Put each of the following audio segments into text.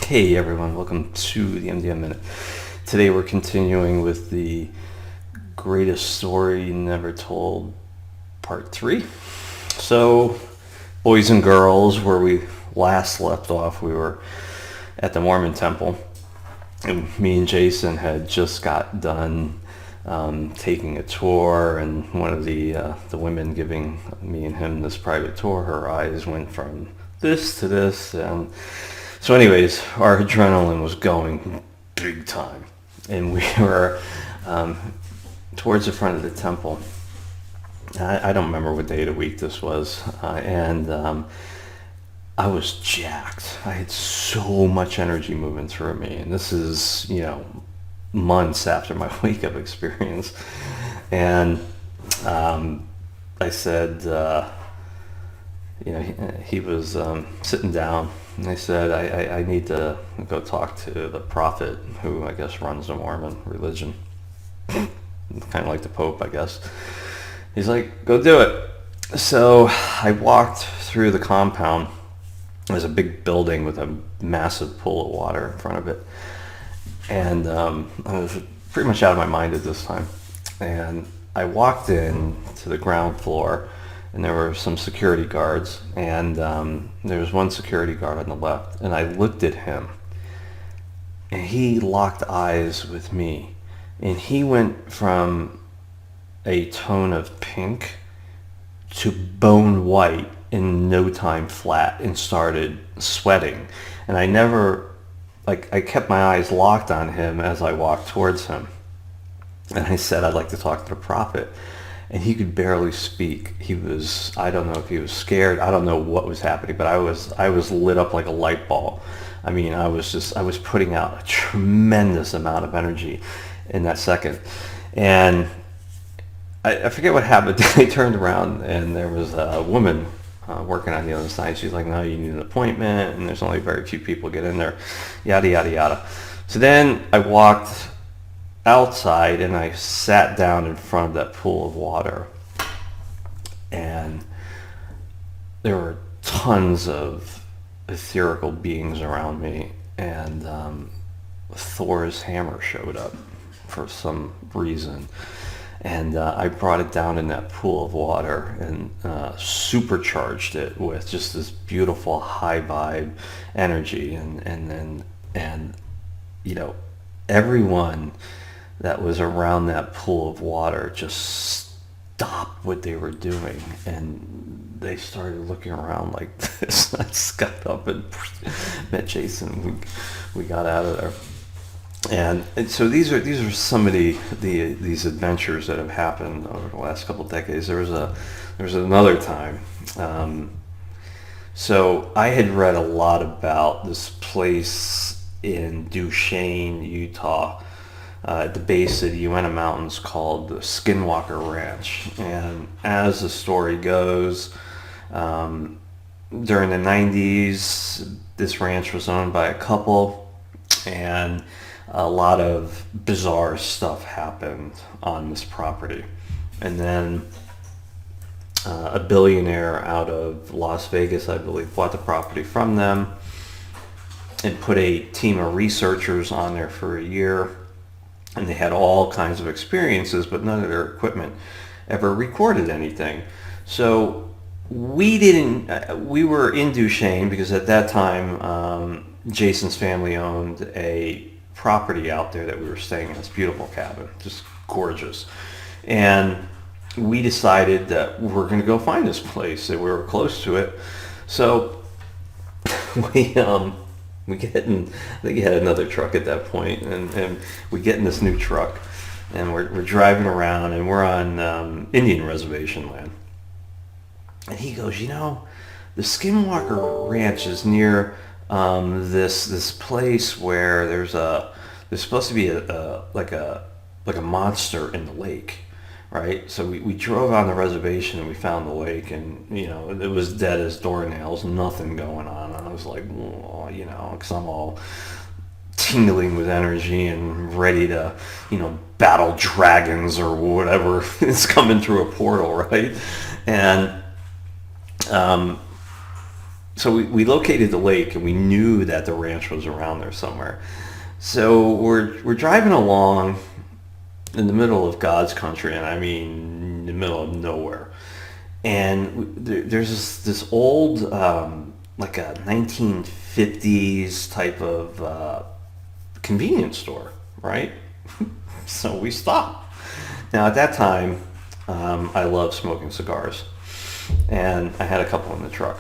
Hey everyone, welcome to the MDM Minute. Today we're continuing with the greatest story never told, part 3. So, boys and girls, where we last left off, we were at the Mormon temple, and me and Jason had just got done taking a tour, and one of the women giving me and him this private tour, her eyes went from this to this, and so anyways, our adrenaline was going big time, and we were towards the front of the temple. I don't remember what day of the week this was, and I was jacked. I had so much energy moving through me, and this is, months after my wake-up experience. And I said, he was sitting down, and I said, I need to go talk to the prophet who I guess runs the Mormon religion. Kind of like the Pope, I guess. He's like, go do it. So I walked through the compound. There's a big building with a massive pool of water in front of it. And I was pretty much out of my mind at this time. And I walked in to the ground floor, and there were some security guards, and there was one security guard on the left, and I looked at him, and he locked eyes with me, and he went from a tone of pink to bone white in no time flat, and started sweating. And I kept my eyes locked on him as I walked towards him, and I said, I'd like to talk to the prophet. And he could barely speak. I don't know if he was scared. I don't know what was happening, but I was lit up like a light bulb. I mean, I was putting out a tremendous amount of energy in that second. And I forget what happened. I turned around, and there was a woman working on the other side. She's like, no, you need an appointment, and there's only very few people get in there, yada, yada, yada. So then I walked outside, and I sat down in front of that pool of water, and there were tons of etherical beings around me, and Thor's hammer showed up for some reason, and I brought it down in that pool of water and supercharged it with just this beautiful high vibe energy, and everyone that was around that pool of water just stopped what they were doing, and they started looking around like this. I just got up and met Jason. We got out of there, and so these are some of these adventures that have happened over the last couple of decades. There was another time. So I had read a lot about this place in Duchesne, Utah, at the base of the Uinta Mountains, called the Skinwalker Ranch. And as the story goes, during the 90s, this ranch was owned by a couple, and a lot of bizarre stuff happened on this property. And then a billionaire out of Las Vegas, I believe, bought the property from them and put a team of researchers on there for a year. And they had all kinds of experiences, but none of their equipment ever recorded anything. So we were in Duchesne because at that time, Jason's family owned a property out there that we were staying in, this beautiful cabin, just gorgeous. And we decided that we're going to go find this place, that we were close to it. So we get in, I think he had another truck at that point, and we get in this new truck, and we're driving around, and we're on Indian reservation land. And he goes, the Skinwalker Ranch is near this place where there's supposed to be a monster in the lake, right? So we drove on the reservation, and we found the lake, and it was dead as doornails, nothing going on. And I was like, because I'm all tingling with energy and ready to, battle dragons or whatever is coming through a portal, right? And So we located the lake, and we knew that the ranch was around there somewhere. So we're driving along in the middle of God's country, and I mean in the middle of nowhere. And there's this old, like a 1950s type of convenience store, right? So we stop. Now at that time, I loved smoking cigars, and I had a couple in the truck.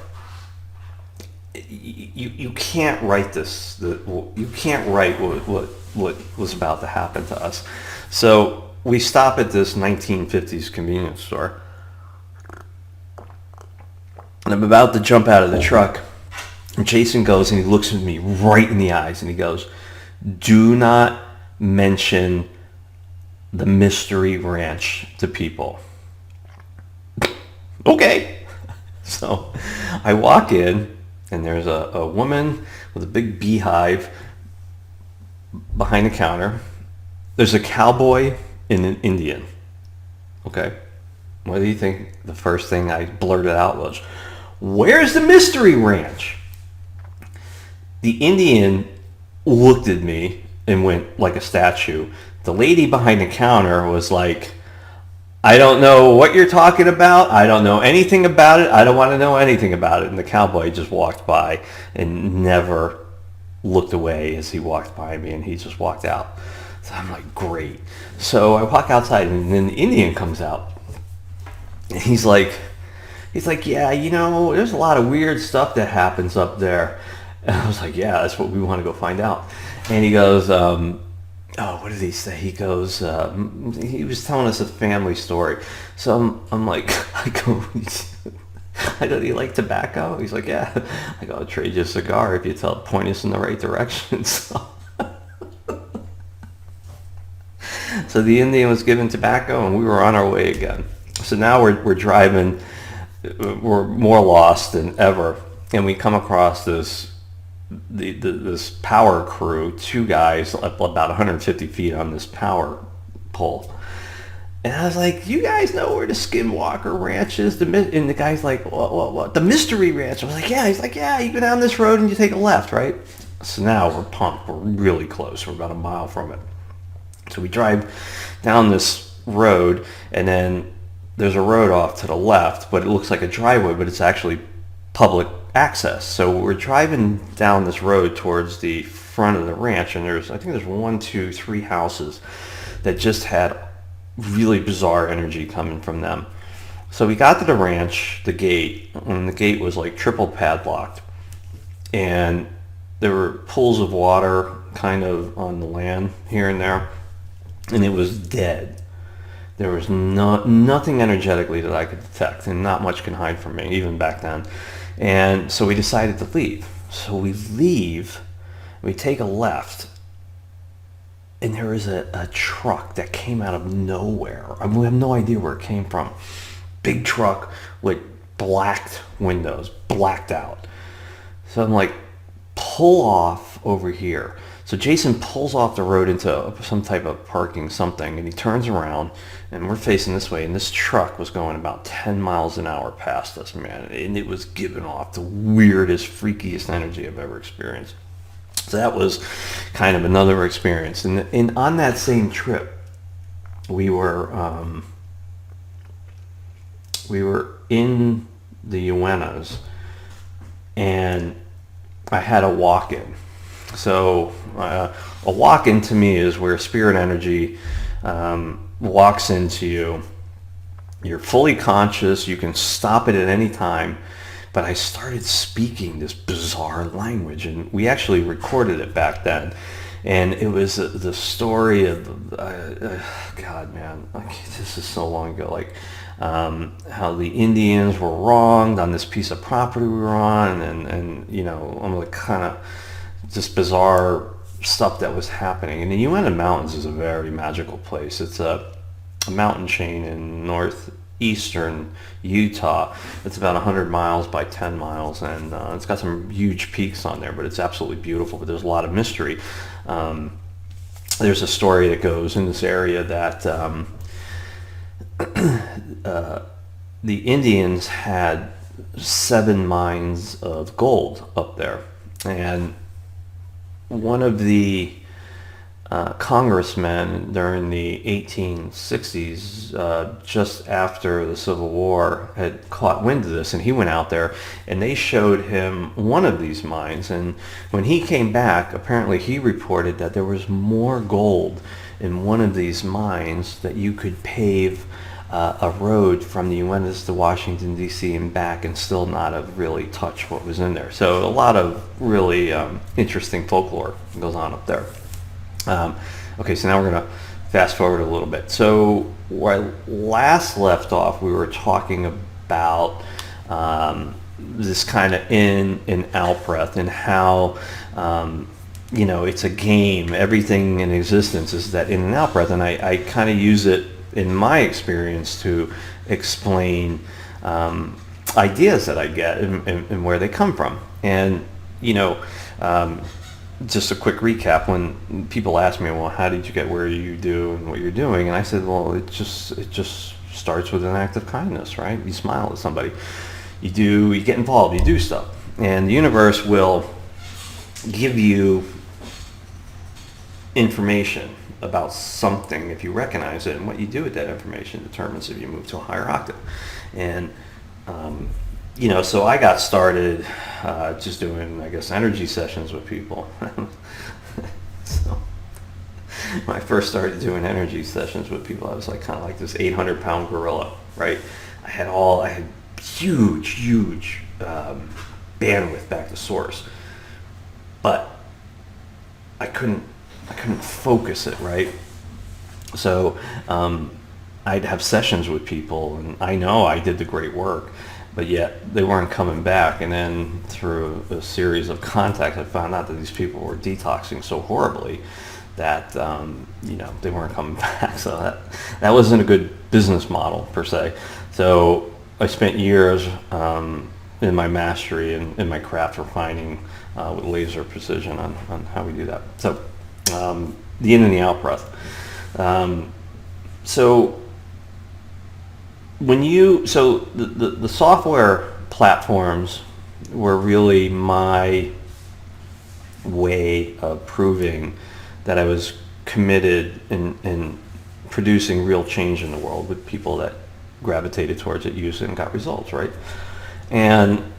You can't write this. You can't write what was about to happen to us. So we stop at this 1950s convenience store, and I'm about to jump out of the truck. And Jason goes and he looks at me right in the eyes and he goes, "Do not mention the mystery ranch to people." Okay. So I walk in, and there's a woman with a big beehive behind the counter. There's a cowboy and an Indian. Okay. What do you think the first thing I blurted out was? "Where's the mystery ranch?" The Indian looked at me and went like a statue. The lady behind the counter was like, "I don't know what you're talking about. I don't know anything about it. I don't want to know anything about it." And the cowboy just walked by and never looked away as he walked by me, and he just walked out. So I'm like, great. So I walk outside, and then the Indian comes out. And he's like, "Yeah, there's a lot of weird stuff that happens up there." And I was like, "Yeah, that's what we want to go find out." And he goes, what did he say? He goes, he was telling us a family story. So I'm like, I go, "Do you like tobacco?" He's like, "Yeah." I go, "I'll trade you a cigar if you point us in the right direction." So the Indian was given tobacco, and we were on our way again. So now we're driving, we're more lost than ever, and we come across this power crew, two guys up about 150 feet on this power pole. And I was like, "You guys know where the Skinwalker Ranch is?" And the guy's like, what? "The mystery ranch." I was like, "Yeah." He's like, "Yeah, you go down this road and you take a left, right?" So now we're pumped. We're really close. We're about a mile from it. So we drive down this road, and then there's a road off to the left, but it looks like a driveway, but it's actually public access. So we're driving down this road towards the front of the ranch, and I think there's 1, 2, 3 houses that just had really bizarre energy coming from them. So we got to the ranch, the gate, and the gate was like triple padlocked, and there were pools of water kind of on the land here and there, and it was dead. There was nothing energetically that I could detect, and not much can hide from me, even back then. And so we decided to leave. So we leave, we take a left, and there was a truck that came out of nowhere. I mean, we have no idea where it came from. Big truck with blacked windows, blacked out. So I'm like, "Pull off over here." So Jason pulls off the road into some type of parking something, and he turns around, and we're facing this way, and this truck was going about 10 miles an hour past us, man, and it was giving off the weirdest, freakiest energy I've ever experienced. So that was kind of another experience. And on that same trip, we were in the Uenas, and I had a walk-in. So a walk-in to me is where spirit energy walks into you. You're fully conscious. You can stop it at any time. But I started speaking this bizarre language, and we actually recorded it back then. And it was the story of, God, man, this is so long ago, how the Indians were wronged on this piece of property we were on, and I'm like kind of just bizarre stuff that was happening. And the Uinta Mountains is a very magical place. It's a mountain chain in northeastern Utah. It's about 100 miles by 10 miles, and it's got some huge peaks on there, but it's absolutely beautiful, but there's a lot of mystery. There's a story that goes in this area that the Indians had 7 mines of gold up there. And one of the congressmen during the 1860s, just after the Civil War, had caught wind of this, and he went out there and they showed him one of these mines. And when he came back, apparently he reported that there was more gold in one of these mines that you could pave a road from the U.S. to Washington, D.C. and back and still not have really touched what was in there. So a lot of really interesting folklore goes on up there. Okay, so now we're going to fast forward a little bit. So where I last left off, we were talking about this kind of in and out breath, and how it's a game. Everything in existence is that in and out breath, and I kind of use it in my experience to explain ideas that I get and where they come from. And just a quick recap, when people ask me, well, how did you get where you do and what you're doing? And I said, well, it just starts with an act of kindness, right? You smile at somebody, you get involved, you do stuff, and the universe will give you information about something if you recognize it, and what you do with that information determines if you move to a higher octave. And so I got started just doing, I guess, energy sessions with people. So when I first started doing energy sessions with people, I was like kind of like this 800-pound gorilla, right? I had huge bandwidth back to source, but I couldn't focus it, right? So I'd have sessions with people, and I know I did the great work, but yet they weren't coming back. And then through a series of contacts, I found out that these people were detoxing so horribly that they weren't coming back. So that wasn't a good business model per se. So I spent years in my mastery and in my craft refining with laser precision on how we do that. So the in and the out breath. So the software platforms were really my way of proving that I was committed in producing real change in the world with people that gravitated towards it, used it, and got results, right? And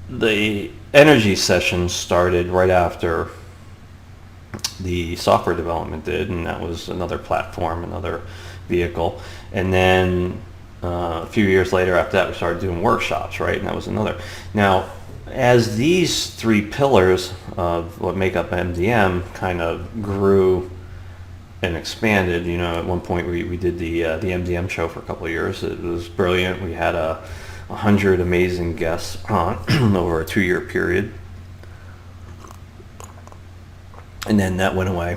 the energy sessions started right after the software development did, and that was another platform, another vehicle. And then a few years later after that, we started doing workshops, right? And that was another. Now, as these 3 pillars of what make up MDM kind of grew and expanded, at one point we did the MDM show for a couple of years. It was brilliant. We had 100 amazing guests on over a 2-year period. And then that went away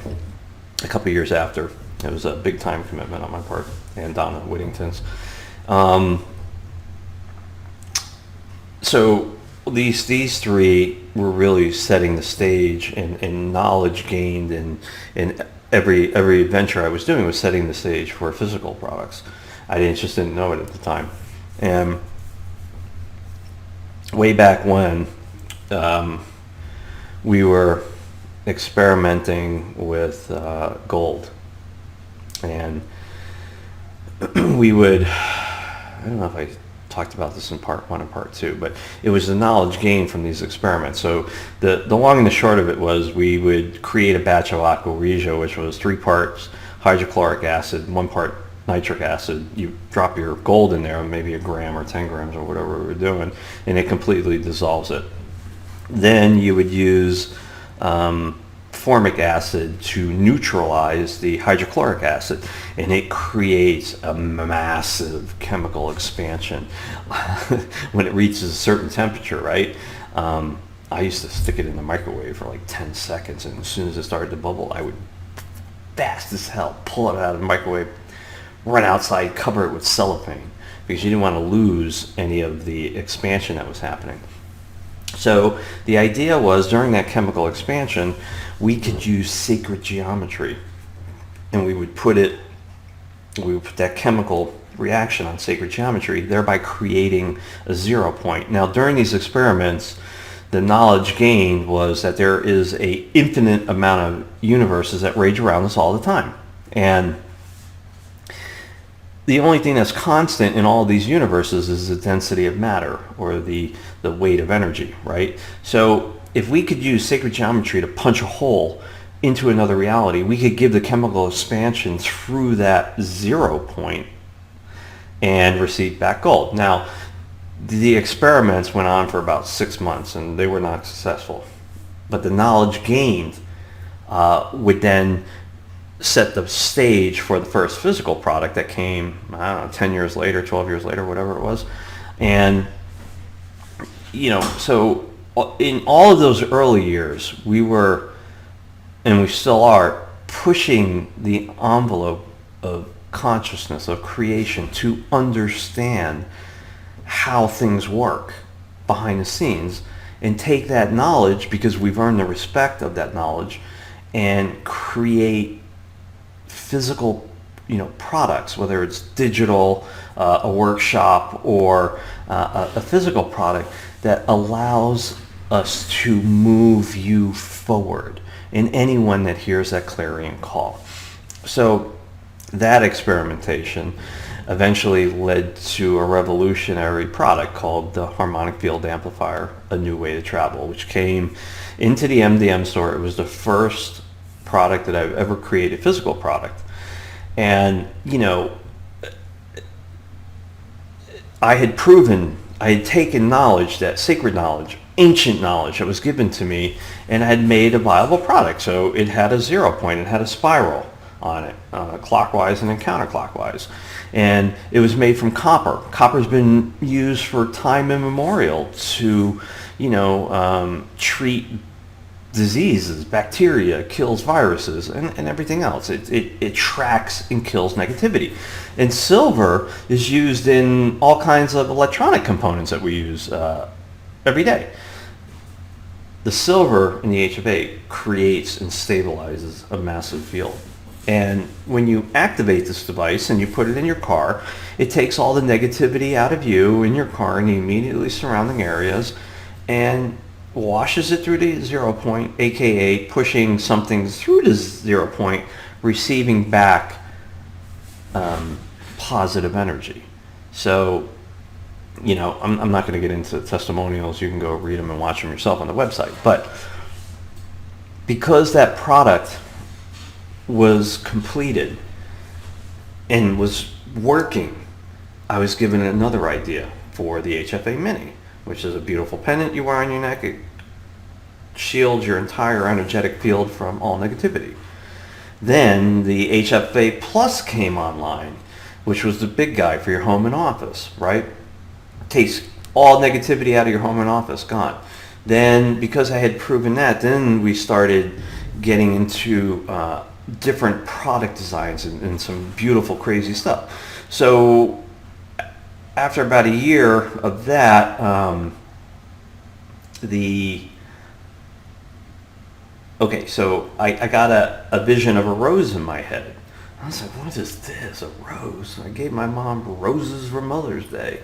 a couple of years after. It was a big time commitment on my part and Donna Whittington's. So these 3 were really setting the stage, and knowledge gained in every adventure I was doing was setting the stage for physical products. I just didn't know it at the time. And way back when, we were experimenting with gold, and we would, I don't know if I talked about this in part 1 and part 2, but it was the knowledge gained from these experiments. So the long and the short of it was, we would create a batch of aqua regia, which was 3 parts hydrochloric acid, 1 part nitric acid. You drop your gold in there, maybe a gram or 10 grams or whatever we were doing, and it completely dissolves it. Then you would use formic acid to neutralize the hydrochloric acid, and it creates a massive chemical expansion when it reaches a certain temperature, right? I used to stick it in the microwave for like 10 seconds, and as soon as it started to bubble, I would fast as hell pull it out of the microwave, run outside, cover it with cellophane, because you didn't want to lose any of the expansion that was happening. So the idea was, during that chemical expansion, we could use sacred geometry, and we would put that chemical reaction on sacred geometry, thereby creating a 0 point. Now, during these experiments, the knowledge gained was that there is a infinite amount of universes that rage around us all the time. And the only thing that's constant in all of these universes is the density of matter, or the weight of energy, right? So if we could use sacred geometry to punch a hole into another reality, we could give the chemical expansion through that 0 point and receive back gold. Now, the experiments went on for about 6 months and they were not successful. But the knowledge gained would then set the stage for the first physical product that came, I don't know, 10 years later, 12 years later, whatever it was. And, so in all of those early years, we were, and we still are, pushing the envelope of consciousness, of creation, to understand how things work behind the scenes, and take that knowledge, because we've earned the respect of that knowledge, and create physical products, whether it's digital, a workshop, or a physical product that allows us to move you forward, and anyone that hears that clarion call. So that experimentation eventually led to a revolutionary product called the harmonic field amplifier, A New Way to Travel, which came into the MDM store. It was the first product that I've ever created, physical product. And I had taken knowledge, that sacred knowledge, ancient knowledge that was given to me, and I had made a viable product. So it had a 0 point, it had a spiral on it, clockwise and then counterclockwise. And it was made from copper. Copper's been used for time immemorial to, treat diseases, bacteria, kills viruses, and everything else. It tracks and kills negativity. And silver is used in all kinds of electronic components that we use every day. The silver in the HFA creates and stabilizes a massive field. And when you activate this device and you put it in your car, it takes all the negativity out of you in your car and the immediately surrounding areas, and washes it through the 0 point, aka pushing something through the 0 point, receiving back positive energy. So, I'm not going to get into testimonials. You can go read them and watch them yourself on the website. But because that product was completed and was working, I was given another idea for the HFA Mini, which is a beautiful pendant you wear on your neck. It shields your entire energetic field from all negativity. Then the HFA Plus came online, which was the big guy for your home and office, right? Takes all negativity out of your home and office, gone. Then, because I had proven that, then we started getting into different product designs and some beautiful, crazy stuff. So after about a year of that, so I got a vision of a rose in my head. I was like, what is this, a rose? I gave my mom roses for Mother's Day.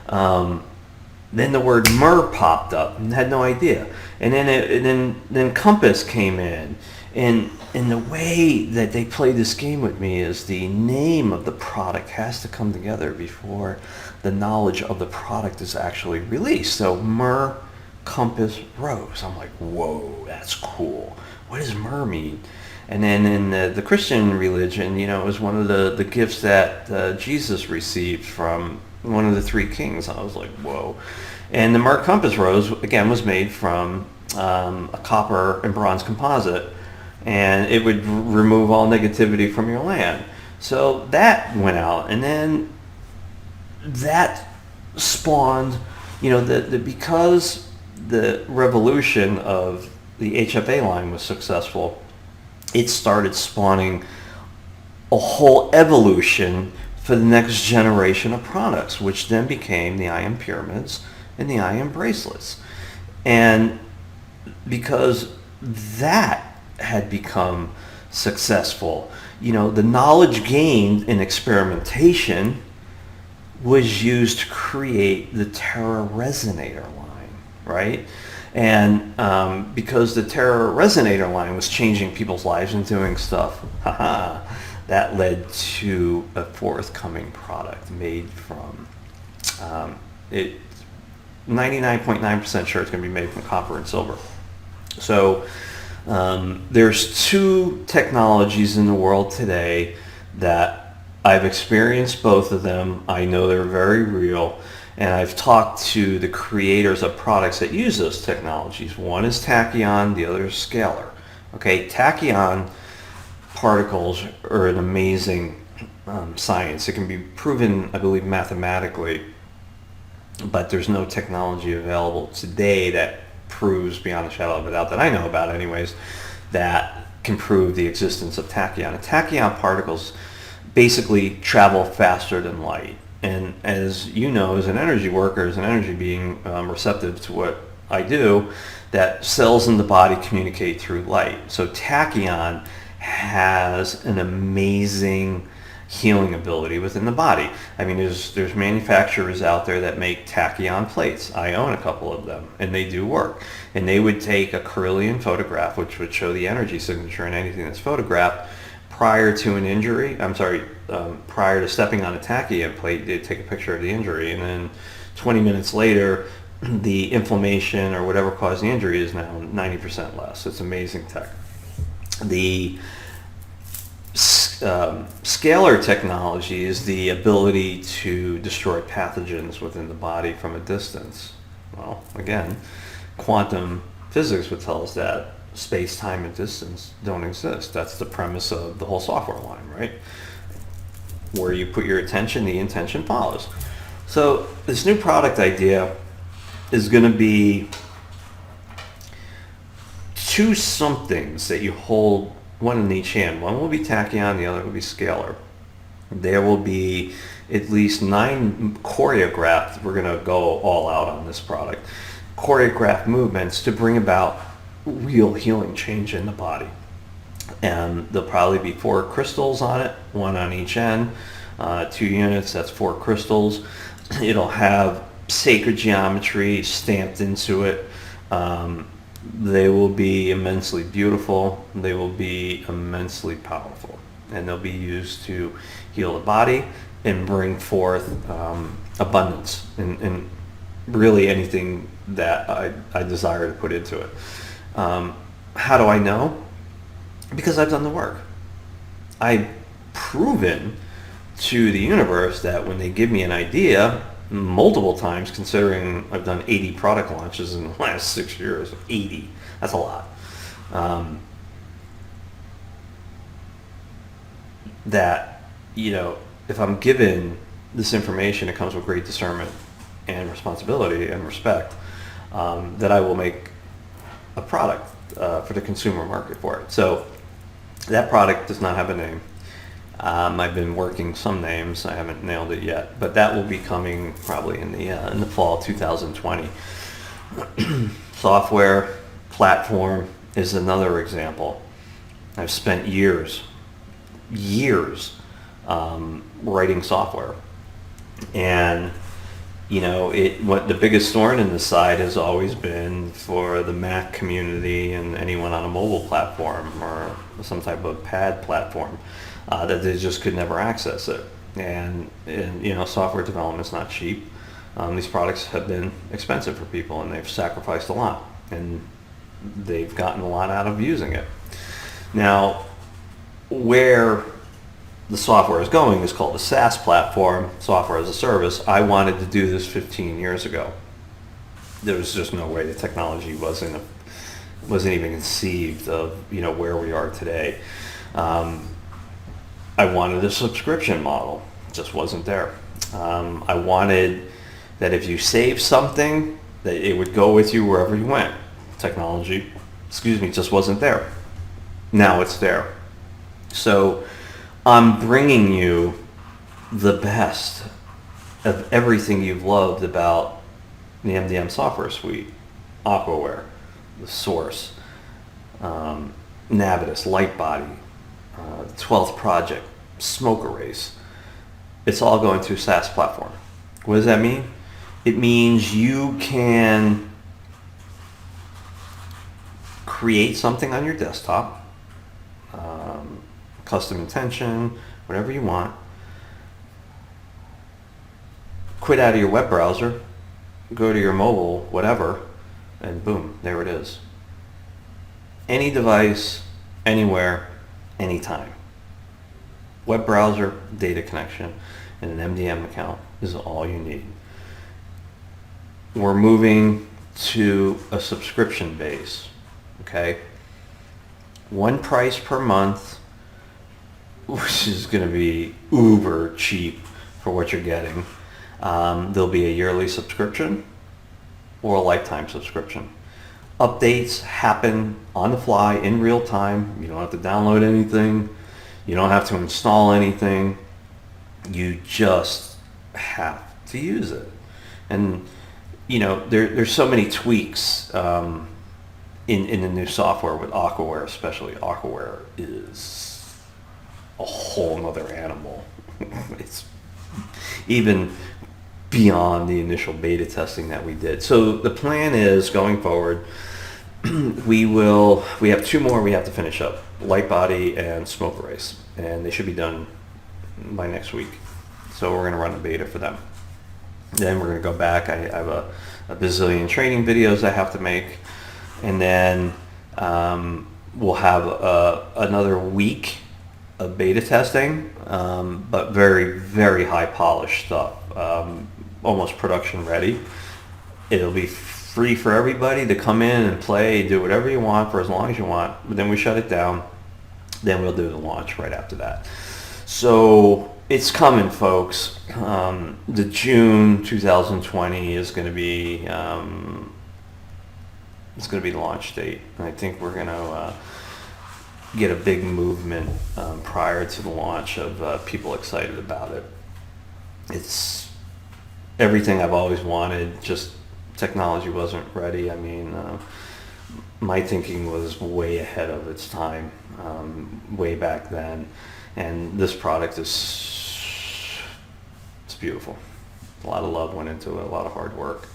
Then the word myrrh popped up, and had no idea. And then compass came in, and the way that they play this game with me is the name of the product has to come together before the knowledge of the product is actually released. So myrrh, compass, rose. I'm like, whoa, that's cool. What does myrrh mean? And then in the Christian religion, it was one of the gifts that Jesus received from one of the three kings. I was like, whoa. And the myrrh compass rose, again, was made from a copper and bronze composite, and it would remove all negativity from your land. So that went out, and then that spawned, because the revolution of the HFA line was successful, it started spawning a whole evolution for the next generation of products, which then became the I Am Pyramids and the I Am Bracelets. And because that had become successful, the knowledge gained in experimentation was used to create the Terra Resonator line, right? And because the Terra Resonator line was changing people's lives and doing stuff, that led to a forthcoming product made from it. 99.9% sure it's going to be made from copper and silver. So there's two technologies in the world today that I've experienced both of them. I know they're very real, and I've talked to the creators of products that use those technologies. One is Tachyon, the other is Scalar. Okay, Tachyon particles are an amazing science. It can be proven, I believe, mathematically, but there's no technology available today that proves beyond a shadow of a doubt, that I know about anyways, that can prove the existence of tachyon. And tachyon particles basically travel faster than light. And as you know, as an energy worker, as an energy being receptive to what I do, that cells in the body communicate through light. So tachyon has an amazing healing ability within the body. I mean, there's manufacturers out there that make tachyon plates. I own a couple of them, and they do work. And they would take a Kirlian photograph, which would show the energy signature in anything that's photographed, prior to an injury. Prior to stepping on a tachyon plate, they'd take a picture of the injury, and then 20 minutes later, the inflammation or whatever caused the injury is now 90% less. It's amazing tech. The scalar technology is the ability to destroy pathogens within the body from a distance. Well, again, quantum physics would tell us that space, time, and distance don't exist. That's the premise of the whole software line, right? Where you put your attention, the intention follows. So this new product idea is going to be two somethings that you hold, one in each hand. One will be tachyon, the other will be scalar. There will be at least 9 choreographed, we're going to go all out on this product, choreographed movements to bring about real healing change in the body. And there'll probably be 4 crystals on it, 1 on each end, 2 units, that's 4 crystals. It'll have sacred geometry stamped into it. They will be immensely beautiful. They will be immensely powerful. And they'll be used to heal the body and bring forth abundance in really anything that I desire to put into it. How do I know? Because I've done the work. I've proven to the universe that when they give me an idea, multiple times, considering I've done 80 product launches in the last 6 years. 80, that's a lot. That, if I'm given this information, it comes with great discernment and responsibility and respect, that I will make a product for the consumer market for it. So that product does not have a name. I've been working some names. I haven't nailed it yet, but that will be coming probably in the fall 2020. Software platform is another example. I've spent years writing software, and what the biggest thorn in the side has always been for the Mac community and anyone on a mobile platform or some type of pad platform, that they just could never access it. And software development is not cheap. These products have been expensive for people, and they've sacrificed a lot, and they've gotten a lot out of using it. Now, where the software is going is called the SAS Platform, software as a service. I wanted to do this 15 years ago. There was just no way. The technology wasn't even conceived of where we are today. I wanted a subscription model. It just wasn't there. I wanted that if you save something, that it would go with you wherever you went. Technology, just wasn't there. Now it's there. So I'm bringing you the best of everything you've loved about the MDM software suite. Aquaware, the Source, Navitus, Lightbody, 12th Project, Smoke Erase. It's all going through SAS Platform. What does that mean? It means you can create something on your desktop, custom intention, whatever you want. Quit out of your web browser, go to your mobile, whatever, and boom, there it is. Any device, anywhere, anytime. Web browser, data connection, and an MDM account is all you need. We're moving to a subscription base, okay? One price per month, which is going to be uber cheap for what you're getting. There'll be a yearly subscription or a lifetime subscription. Updates happen on the fly in real time. You don't have to download anything. You don't have to install anything. You just have to use it. And you know, there's so many tweaks in the new software with Aquaware, especially. Aquaware is a whole nother animal. It's even beyond the initial beta testing that we did. So the plan is, going forward, we have two more we have to finish up, Light Body and Smoke Erase, and they should be done by next week. So we're going to run a beta for them. Then we're going to go back. I have a bazillion training videos I have to make, and then we'll have another week of beta testing, but very, very high polished stuff, almost production ready. It'll be free for everybody to come in and play, do whatever you want for as long as you want, but then we shut it down. Then we'll do the launch right after that. So it's coming, folks. The June 2020 is going to be the launch date, and I think we're going to get a big movement prior to the launch of people excited about it. It's everything I've always wanted, just technology wasn't ready. I mean, my thinking was way ahead of its time, way back then, and this product it's beautiful. A lot of love went into it, a lot of hard work,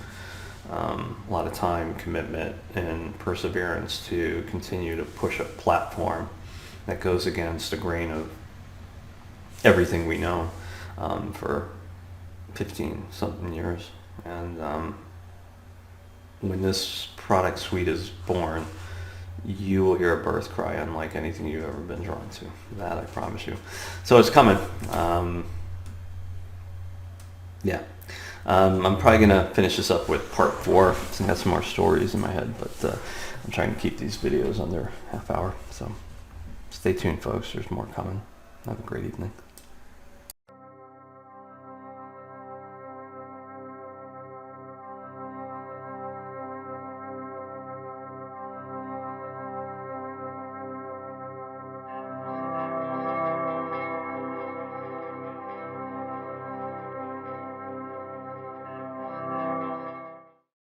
a lot of time, commitment, and perseverance to continue to push a platform that goes against the grain of everything we know for 15 something years. And when this product suite is born, you will hear a birth cry unlike anything you've ever been drawn to. That I promise you. So it's coming. I'm probably going to finish this up with part 4. I got some more stories in my head, but I'm trying to keep these videos under half hour. So stay tuned, folks. There's more coming. Have a great evening.